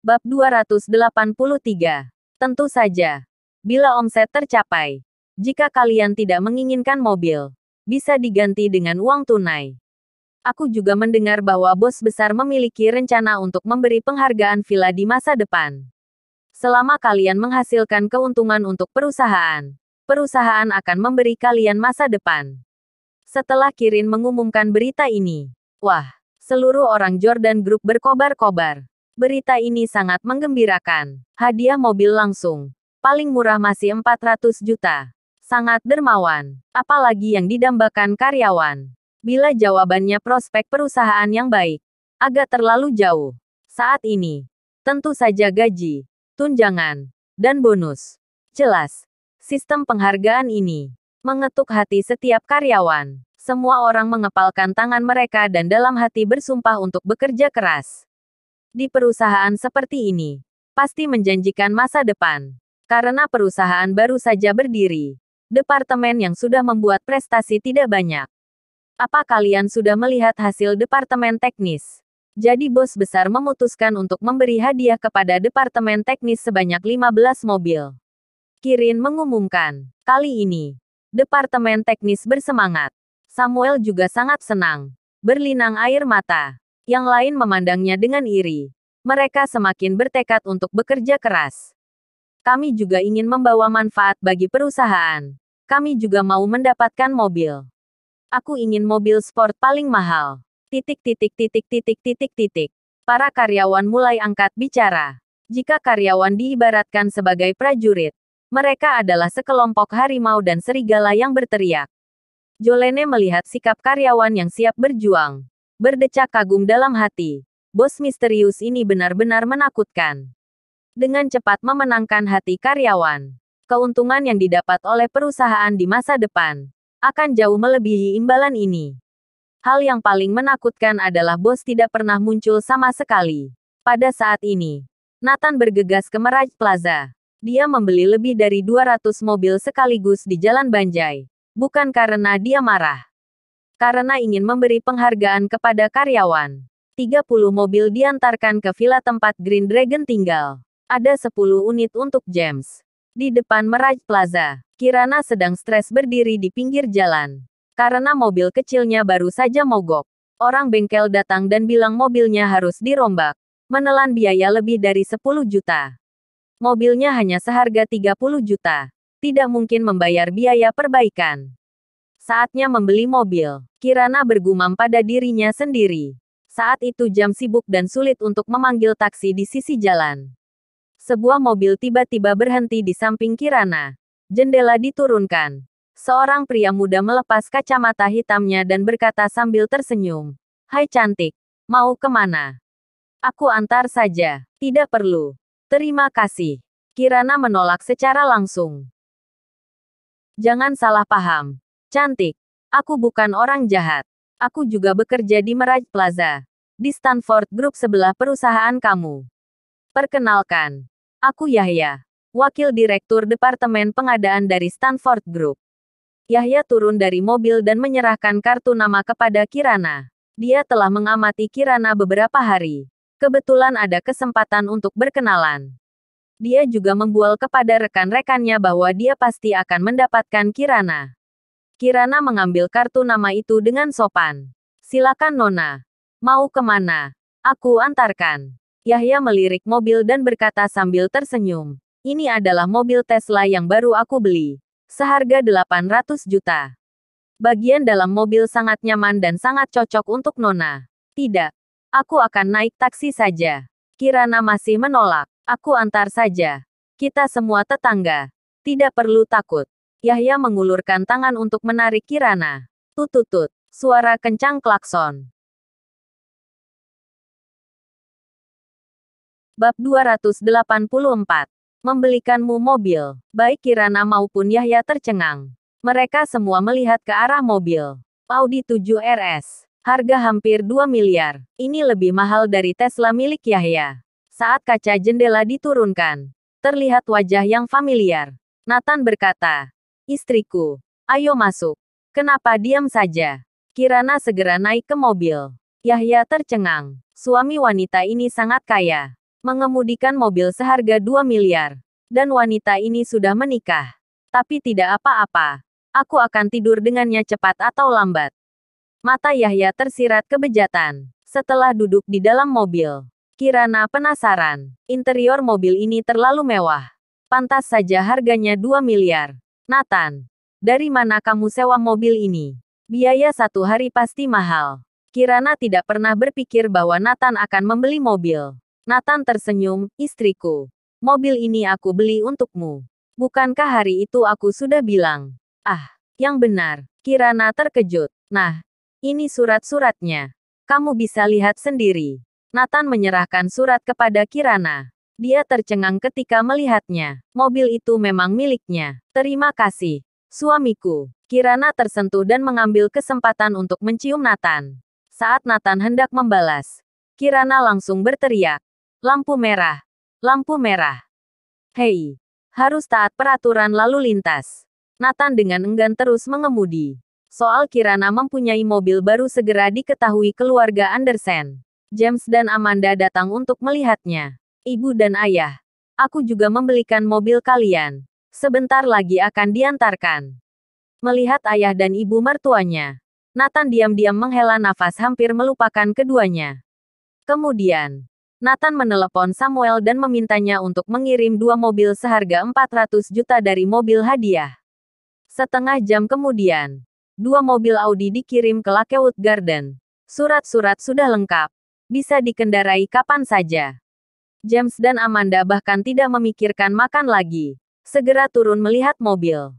Bab 283. Tentu saja. Bila omset tercapai. Jika kalian tidak menginginkan mobil, bisa diganti dengan uang tunai. Aku juga mendengar bahwa bos besar memiliki rencana untuk memberi penghargaan villa di masa depan. Selama kalian menghasilkan keuntungan untuk perusahaan, perusahaan akan memberi kalian masa depan. Setelah Kirin mengumumkan berita ini, wah, seluruh orang Jordan Group berkobar-kobar. Berita ini sangat menggembirakan. Hadiah mobil langsung. Paling murah masih 400 juta. Sangat dermawan. Apalagi yang didambakan karyawan. Bila jawabannya prospek perusahaan yang baik. Agak terlalu jauh. Saat ini. Tentu saja gaji, tunjangan, dan bonus. Jelas. Sistem penghargaan ini mengetuk hati setiap karyawan. Semua orang mengepalkan tangan mereka dan dalam hati bersumpah untuk bekerja keras. Di perusahaan seperti ini, pasti menjanjikan masa depan. Karena perusahaan baru saja berdiri. Departemen yang sudah membuat prestasi tidak banyak. Apa kalian sudah melihat hasil departemen teknis? Jadi bos besar memutuskan untuk memberi hadiah kepada departemen teknis sebanyak 15 mobil. Kirin mengumumkan, kali ini, departemen teknis bersemangat. Samuel juga sangat senang. Berlinang air mata. Yang lain memandangnya dengan iri. Mereka semakin bertekad untuk bekerja keras. Kami juga ingin membawa manfaat bagi perusahaan. Kami juga mau mendapatkan mobil. Aku ingin mobil sport paling mahal. Para karyawan mulai angkat bicara. Jika karyawan diibaratkan sebagai prajurit, mereka adalah sekelompok harimau dan serigala yang berteriak. Jolene melihat sikap karyawan yang siap berjuang. Berdecak kagum dalam hati. Bos misterius ini benar-benar menakutkan. Dengan cepat memenangkan hati karyawan. Keuntungan yang didapat oleh perusahaan di masa depan akan jauh melebihi imbalan ini. Hal yang paling menakutkan adalah bos tidak pernah muncul sama sekali. Pada saat ini, Nathan bergegas ke Mirage Plaza. Dia membeli lebih dari 200 mobil sekaligus di Jalan Banjai. Bukan karena dia marah. Karena ingin memberi penghargaan kepada karyawan. 30 mobil diantarkan ke villa tempat Green Dragon tinggal. Ada 10 unit untuk James. Di depan Mirage Plaza, Kirana sedang stres berdiri di pinggir jalan. Karena mobil kecilnya baru saja mogok. Orang bengkel datang dan bilang mobilnya harus dirombak. Menelan biaya lebih dari 10 juta. Mobilnya hanya seharga 30 juta. Tidak mungkin membayar biaya perbaikan. Saatnya membeli mobil. Kirana bergumam pada dirinya sendiri. Saat itu jam sibuk dan sulit untuk memanggil taksi di sisi jalan. Sebuah mobil tiba-tiba berhenti di samping Kirana. Jendela diturunkan. Seorang pria muda melepas kacamata hitamnya dan berkata sambil tersenyum. Hai cantik, mau kemana? Aku antar saja. Tidak perlu. Terima kasih. Kirana menolak secara langsung. Jangan salah paham. Cantik, aku bukan orang jahat. Aku juga bekerja di Mirage Plaza. Di Stanford Group sebelah perusahaan kamu. Perkenalkan, aku Yahya. Wakil Direktur Departemen Pengadaan dari Stanford Group. Yahya turun dari mobil dan menyerahkan kartu nama kepada Kirana. Dia telah mengamati Kirana beberapa hari. Kebetulan ada kesempatan untuk berkenalan. Dia juga membual kepada rekan-rekannya bahwa dia pasti akan mendapatkan Kirana. Kirana mengambil kartu nama itu dengan sopan. Silakan Nona. Mau kemana? Aku antarkan. Yahya melirik mobil dan berkata sambil tersenyum. Ini adalah mobil Tesla yang baru aku beli. Seharga 800 juta. Bagian dalam mobil sangat nyaman dan sangat cocok untuk Nona. Tidak. Aku akan naik taksi saja. Kirana masih menolak. Aku antar saja. Kita semua tetangga. Tidak perlu takut. Yahya mengulurkan tangan untuk menarik Kirana. Tututut. Suara kencang klakson. Bab 284. Membelikanmu mobil. Baik Kirana maupun Yahya tercengang. Mereka semua melihat ke arah mobil. Audi 7 RS. Harga hampir 2 miliar. Ini lebih mahal dari Tesla milik Yahya. Saat kaca jendela diturunkan, terlihat wajah yang familiar. Nathan berkata, istriku, ayo masuk. Kenapa diam saja? Kirana segera naik ke mobil. Yahya tercengang. Suami wanita ini sangat kaya. mengemudikan mobil seharga 2 miliar. Dan wanita ini sudah menikah. Tapi tidak apa-apa. Aku akan tidur dengannya cepat atau lambat. Mata Yahya tersirat kebejatan. Setelah duduk di dalam mobil, Kirana penasaran. Interior mobil ini terlalu mewah. Pantas saja harganya 2 miliar. Nathan, dari mana kamu sewa mobil ini? Biaya 1 hari pasti mahal. Kirana tidak pernah berpikir bahwa Nathan akan membeli mobil. Nathan tersenyum, istriku. Mobil ini aku beli untukmu. Bukankah hari itu aku sudah bilang? Ah, yang benar. Kirana terkejut. Nah, ini surat-suratnya. Kamu bisa lihat sendiri. Nathan menyerahkan surat kepada Kirana. Dia tercengang ketika melihatnya. Mobil itu memang miliknya. Terima kasih, suamiku. Kirana tersentuh dan mengambil kesempatan untuk mencium Nathan. Saat Nathan hendak membalas, Kirana langsung berteriak. Lampu merah. Lampu merah. Hei, harus taat peraturan lalu lintas. Nathan dengan enggan terus mengemudi. Soal Kirana mempunyai mobil baru segera diketahui keluarga Andersen. James dan Amanda datang untuk melihatnya. Ibu dan ayah, aku juga membelikan mobil kalian. Sebentar lagi akan diantarkan. Melihat ayah dan ibu mertuanya, Nathan diam-diam menghela nafas hampir melupakan keduanya. Kemudian, Nathan menelepon Samuel dan memintanya untuk mengirim 2 mobil seharga 400 juta dari mobil hadiah. Setengah jam kemudian, 2 mobil Audi dikirim ke Lakewood Garden. Surat-surat sudah lengkap. Bisa dikendarai kapan saja. James dan Amanda bahkan tidak memikirkan makan lagi. Segera turun melihat mobil.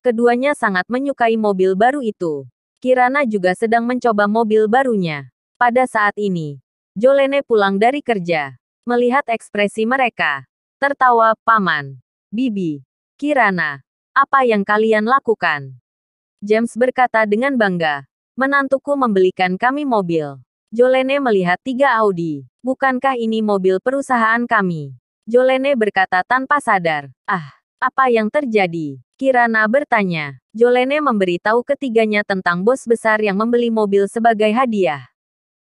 Keduanya sangat menyukai mobil baru itu. Kirana juga sedang mencoba mobil barunya. Pada saat ini, Jolene pulang dari kerja. Melihat ekspresi mereka. Tertawa, Paman. Bibi. Kirana. Apa yang kalian lakukan? James berkata dengan bangga. Menantuku membelikan kami mobil. Jolene melihat 3 Audi. Bukankah ini mobil perusahaan kami? Jolene berkata tanpa sadar. Ah, apa yang terjadi? Kirana bertanya. Jolene memberitahu ketiganya tentang bos besar yang membeli mobil sebagai hadiah.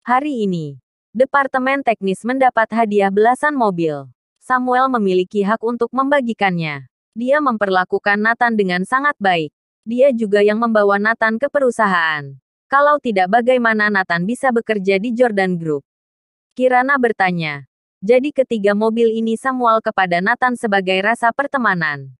Hari ini, Departemen Teknis mendapat hadiah belasan mobil. Samuel memiliki hak untuk membagikannya. Dia memperlakukan Nathan dengan sangat baik. Dia juga yang membawa Nathan ke perusahaan. Kalau tidak, bagaimana Nathan bisa bekerja di Jordan Group? Kirana bertanya. Jadi ketiga mobil ini Samuel kepada Nathan sebagai rasa pertemanan.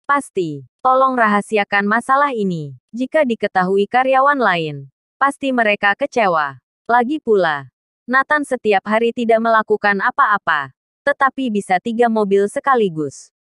Pasti. Tolong rahasiakan masalah ini. Jika diketahui karyawan lain, pasti mereka kecewa. Lagi pula, Nathan setiap hari tidak melakukan apa-apa, tetapi bisa 3 mobil sekaligus.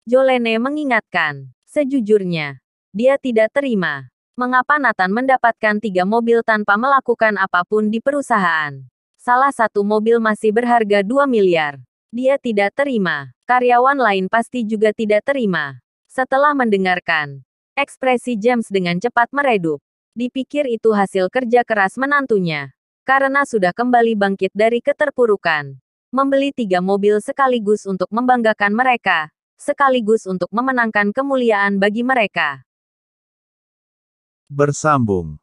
Jolene mengingatkan. Sejujurnya, dia tidak terima. Mengapa Nathan mendapatkan 3 mobil tanpa melakukan apapun di perusahaan? Salah satu mobil masih berharga 2 miliar. Dia tidak terima. Karyawan lain pasti juga tidak terima. Setelah mendengarkan, ekspresi James dengan cepat meredup. Dipikir itu hasil kerja keras menantunya. Karena sudah kembali bangkit dari keterpurukan. Membeli 3 mobil sekaligus untuk membanggakan mereka, sekaligus untuk memenangkan kemuliaan bagi mereka. Bersambung.